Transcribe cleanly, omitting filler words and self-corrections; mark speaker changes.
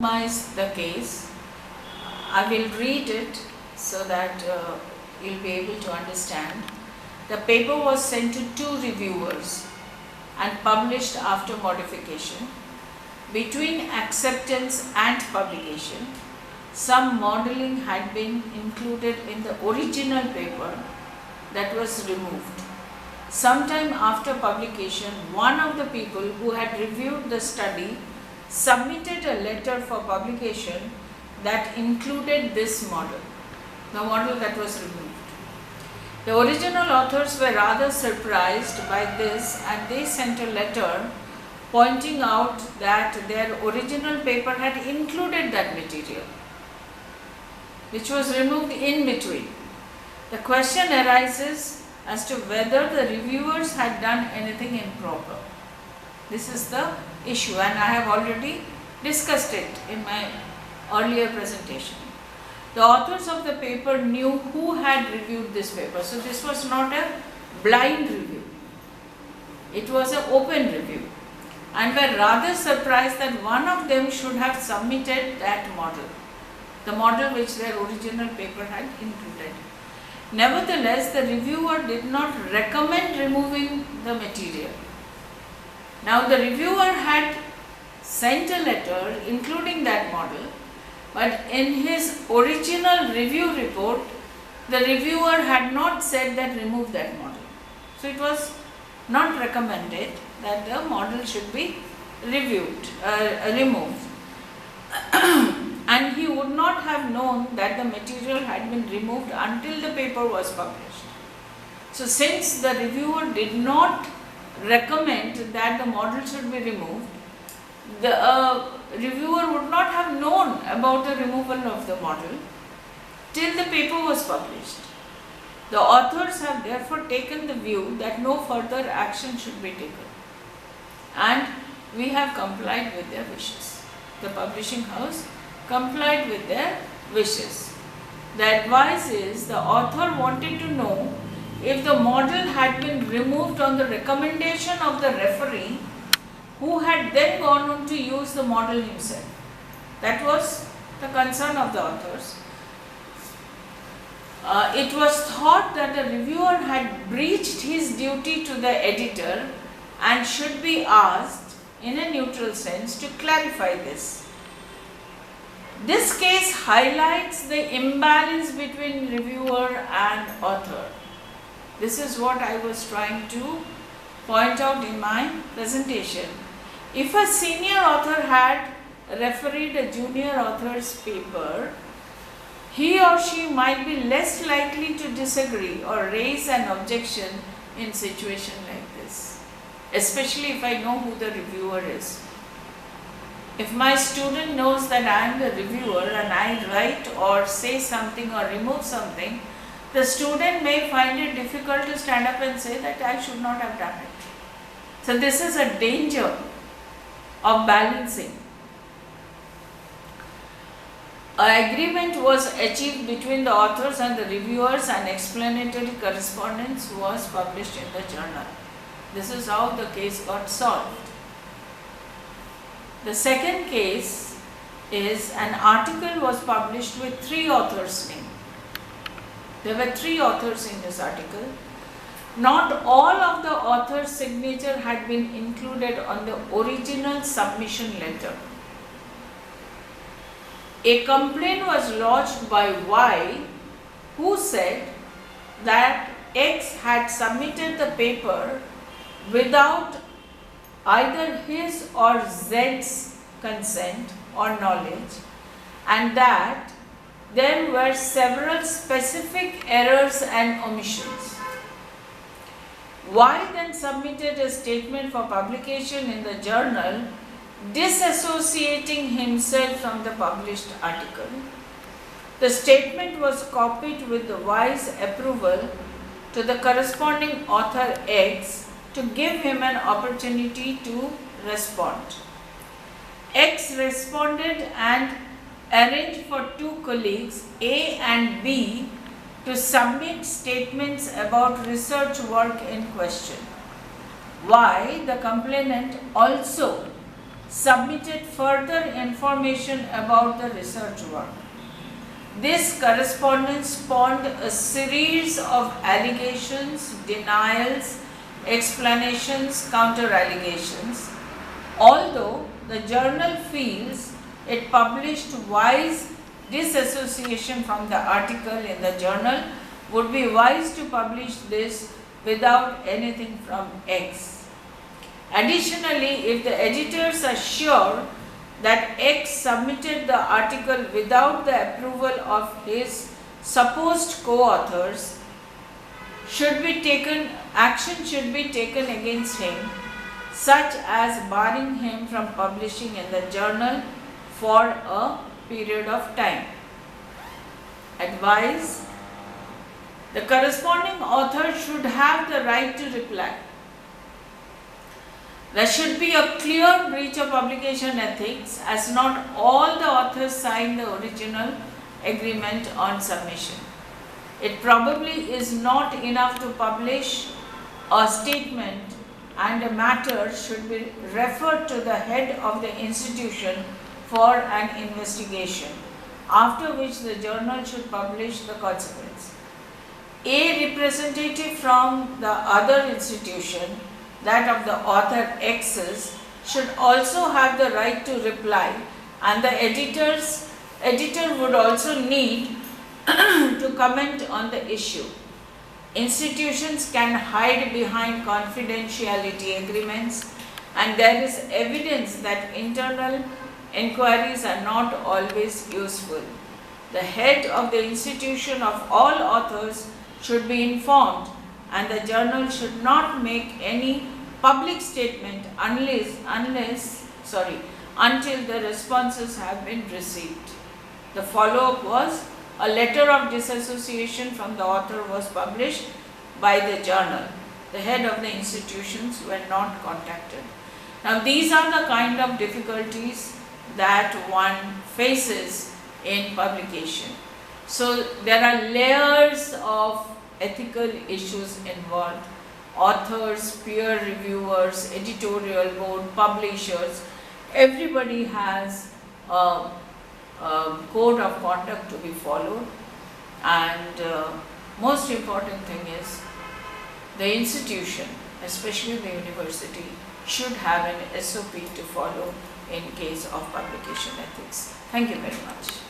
Speaker 1: Summarize the case. I will read it so that you'll be able to understand. The paper was sent to 2 reviewers and published after modification. Between acceptance and publication, some modeling had been included in the original paper that was removed. Sometime after publication, one of the people who had reviewed the study submitted a letter for publication that included this model, the model that was removed. The original authors were rather surprised by this, and they sent a letter pointing out that their original paper had included that material, which was removed in between. The question arises as to whether the reviewers had done anything improper. This is the issue, and I have already discussed it in my earlier presentation. The authors of the paper knew who had reviewed this paper, so this was not a blind review. It was an open review, and were rather surprised that one of them should have submitted that model, the model which their original paper had included. Nevertheless, the reviewer did not recommend removing the material. Now, the reviewer had sent a letter including that model, but in his original review report, the reviewer had not said that remove that model. So, it was not recommended that the model should be removed. And he would not have known that the material had been removed until the paper was published. So, since the reviewer did not recommend that the model should be removed, the reviewer would not have known about the removal of the model till the paper was published. The authors have therefore taken the view that no further action should be taken, and we have complied with their wishes. The publishing house complied with their wishes. The advice is the author wanted to know if the model had been removed on the recommendation of the referee, who had then gone on to use the model himself. That was the concern of the authors. It was thought that the reviewer had breached his duty to the editor and should be asked, in a neutral sense, to clarify this. This case highlights the imbalance between reviewer and author. This is what I was trying to point out in my presentation. If a senior author had refereed a junior author's paper, he or she might be less likely to disagree or raise an objection in situation like this, especially if I know who the reviewer is. If my student knows that I am the reviewer and I write or say something or remove something, the student may find it difficult to stand up and say that I should not have done it. So this is a danger of balancing. An agreement was achieved between the authors and the reviewers, and explanatory correspondence was published in the journal. This is how the case got solved. The second case is an article was published with 3 authors' names. There were 3 authors in this article. Not all of the author's signature had been included on the original submission letter. A complaint was lodged by Y, who said that X had submitted the paper without either his or Z's consent or knowledge, and that there were several specific errors and omissions. Y then submitted a statement for publication in the journal, disassociating himself from the published article. The statement was copied with the Y's approval to the corresponding author X to give him an opportunity to respond. X responded and arranged for 2 colleagues, A and B, to submit statements about research work in question. Y, the complainant, also submitted further information about the research work. This correspondence spawned a series of allegations, denials, explanations, counter-allegations. Although the journal feels it published wise disassociation from the article in the journal, would be wise to publish this without anything from X. Additionally, if the editors are sure that X submitted the article without the approval of his supposed co-authors, action should be taken against him, such as barring him from publishing in the journal for a period of time. Advice: the corresponding author should have the right to reply. There should be a clear breach of publication ethics, as not all the authors signed the original agreement on submission. It probably is not enough to publish a statement, and a matter should be referred to the head of the institution for an investigation, after which the journal should publish the consequence. A representative from the other institution, that of the author X's, should also have the right to reply, and the editor would also need to comment on the issue. Institutions can hide behind confidentiality agreements, and there is evidence that internal inquiries are not always useful. The head of the institution of all authors should be informed, and the journal should not make any public statement until the responses have been received. The follow-up was a letter of disassociation from the author was published by the journal. The head of the institutions were not contacted. Now, these are the kind of difficulties that one faces in publication. So there are layers of ethical issues involved. Authors, peer reviewers, editorial board, publishers, everybody has a code of conduct to be followed, and most important thing is the institution, especially the university, should have an SOP to follow in case of publication ethics. Thank you very much.